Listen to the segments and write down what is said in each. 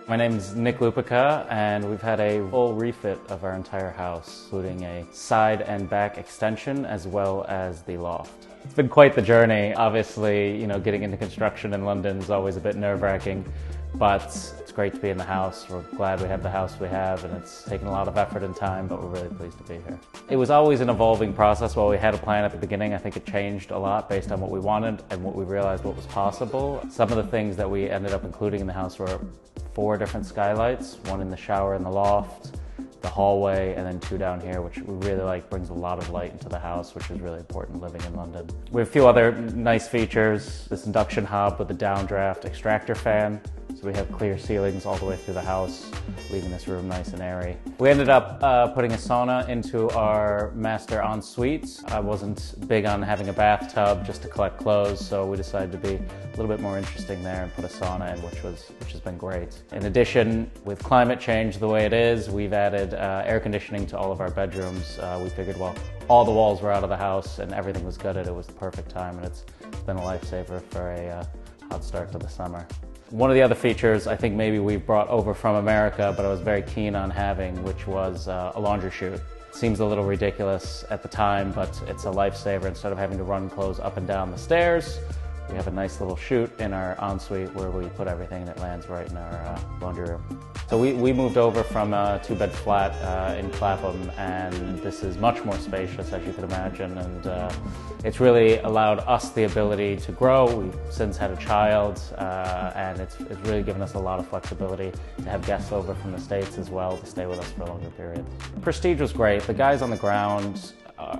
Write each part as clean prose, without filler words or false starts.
My name is Nick and we've had a full refit of our entire house, including a side and back extension as well as the loft. It's been quite the journey. Obviously, getting into construction in London is always a bit nerve-wracking, but it's great to be in the house. We're glad we have the house we have, and it's taken a lot of effort and time, but we're really pleased to be here. It was always an evolving process. While we had a plan at the beginning, I think it changed a lot based on what we wanted and what we realized what was possible. Some of the things that we ended up including in the house were 4 different skylights, 1 in the shower in the loft, the hallway, and then 2 down here, which we really like, brings a lot of light into the house, which is really important living in London. We have a few other nice features, this induction hob with a downdraft extractor fan, so we have clear ceilings all the way through the house, leaving this room nice and airy. We ended up putting a sauna into our master ensuite. I wasn't big on having a bathtub just to collect clothes, so we decided to be a little bit more interesting there and put a sauna in, which has been great. In addition, with climate change the way it is, we've added air conditioning to all of our bedrooms. We figured, well, all the walls were out of the house and everything was gutted, it was the perfect time, and it's been a lifesaver for a hot start to the summer. One of the other features I think maybe we brought over from America, but I was very keen on having, which was a laundry chute. Seems a little ridiculous at the time, but it's a lifesaver. Instead of having to run clothes up and down the stairs, we have a nice little chute in our ensuite where we put everything that lands right in our laundry room. So we moved over from a 2-bed flat in Clapham, and this is much more spacious, as you can imagine, and it's really allowed us the ability to grow. We've since had a child, and it's really given us a lot of flexibility to have guests over from the States as well to stay with us for longer periods. Prestige was great. The guys on the ground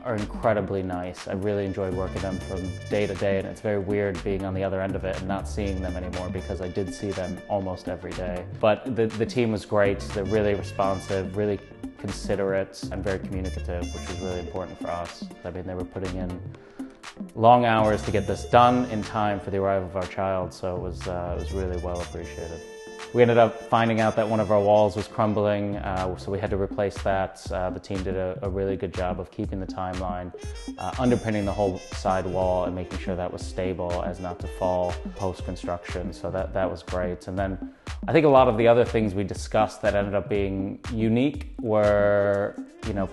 are incredibly nice. I really enjoyed working them from day to day, and it's very weird being on the other end of it and not seeing them anymore because I did see them almost every day. But the team was great. They're really responsive, really considerate, and very communicative, which was really important for us. I mean, they were putting in long hours to get this done in time for the arrival of our child, so it was really well appreciated. We ended up finding out that one of our walls was crumbling, so we had to replace that. The team did a really good job of keeping the timeline, underpinning the whole side wall and making sure that was stable as not to fall post-construction, so that was great. And then I think a lot of the other things we discussed that ended up being unique were,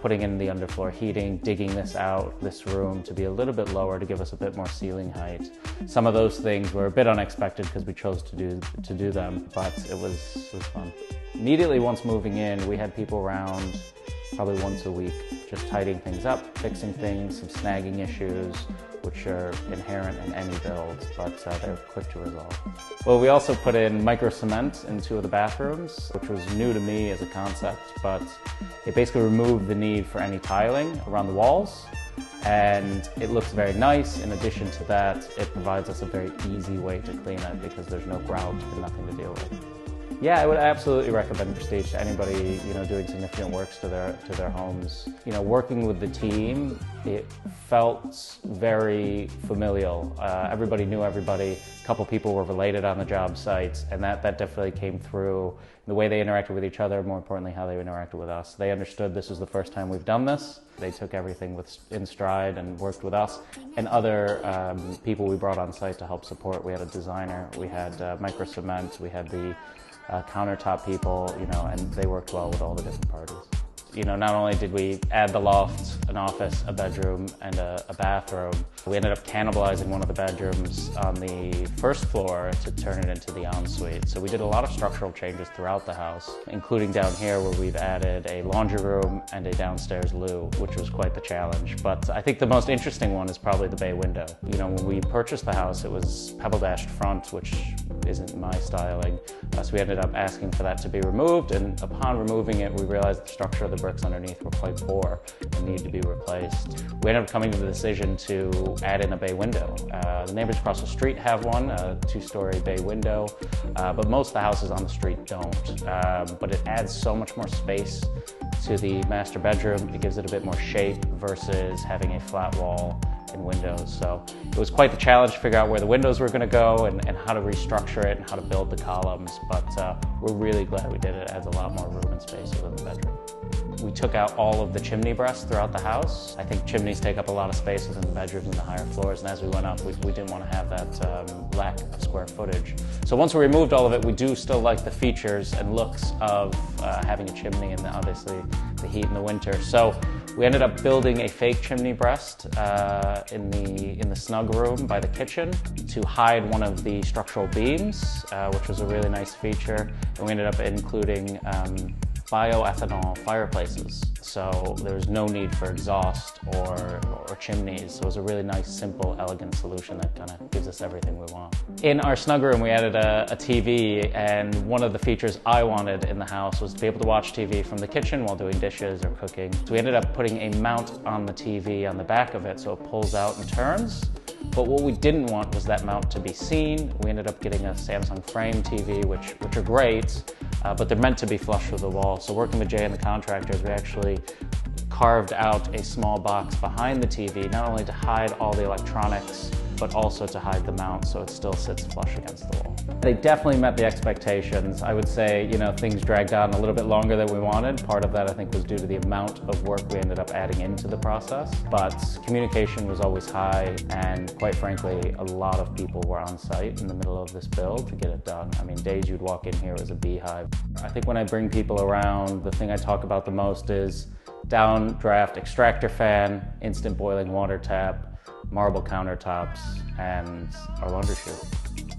putting in the underfloor heating, digging this room to be a little bit lower to give us a bit more ceiling height. Some of those things were a bit unexpected because we chose to do them, but it was fun. Immediately once moving in, we had people around probably once a week, just tidying things up, fixing things, some snagging issues, which are inherent in any build, but they're quick to resolve. Well, we also put in micro cement in 2 of the bathrooms, which was new to me as a concept, but it basically removed the need for any tiling around the walls, and it looks very nice. In addition to that, it provides us a very easy way to clean it because there's no grout and nothing to deal with. Yeah, I would absolutely recommend Prestige to anybody, doing significant works to their homes. Working with the team, it felt very familial. Everybody knew everybody. A couple people were related on the job site, and that definitely came through the way they interacted with each other, more importantly, how they interacted with us. They understood this was the first time we've done this. They took everything in stride and worked with us and other people we brought on site to help support. We had a designer, we had micro cement, we had the countertop people, and they worked well with all the different parties. Not only did we add the loft, an office, a bedroom, and a bathroom, we ended up cannibalizing one of the bedrooms on the first floor to turn it into the ensuite. So we did a lot of structural changes throughout the house, including down here where we've added a laundry room and a downstairs loo, which was quite the challenge. But I think the most interesting one is probably the bay window. When we purchased the house, it was pebble-dashed front, which isn't my styling. So we ended up asking for that to be removed, and upon removing it, we realized the structure of the bricks underneath were quite poor and needed to be replaced. We ended up coming to the decision to add in a bay window. The neighbors across the street have one, a 2-story bay window, but most of the houses on the street don't. But it adds so much more space to the master bedroom. It gives it a bit more shape versus having a flat wall and windows. So it was quite the challenge to figure out where the windows were going to go and how to restructure it and how to build the columns, but we're really glad we did it. It adds a lot more room and space within the bedroom. We took out all of the chimney breasts throughout the house. I think chimneys take up a lot of space within the bedrooms and the higher floors, and as we went up, we didn't want to have that lack of square footage. So once we removed all of it, we do still like the features and looks of having a chimney and obviously the heat in the winter. So we ended up building a fake chimney breast in the snug room by the kitchen to hide one of the structural beams, which was a really nice feature. And we ended up including bioethanol fireplaces. So there's no need for exhaust or chimneys. So it was a really nice, simple, elegant solution that kind of gives us everything we want. In our snug room, we added a TV, and one of the features I wanted in the house was to be able to watch TV from the kitchen while doing dishes or cooking. So we ended up putting a mount on the TV on the back of it so it pulls out and turns. But what we didn't want was that mount to be seen. We ended up getting a Samsung frame TV, which are great, but they're meant to be flush with the wall. So working with Jay and the contractors, we actually carved out a small box behind the TV, not only to hide all the electronics, but also to hide the mount so it still sits flush against the wall. They definitely met the expectations. I would say, things dragged on a little bit longer than we wanted. Part of that, I think, was due to the amount of work we ended up adding into the process. But communication was always high, and quite frankly, a lot of people were on site in the middle of this build to get it done. I mean, days you'd walk in here, it was a beehive. I think when I bring people around, the thing I talk about the most is downdraft extractor fan, instant boiling water tap, marble countertops, and our laundry chute.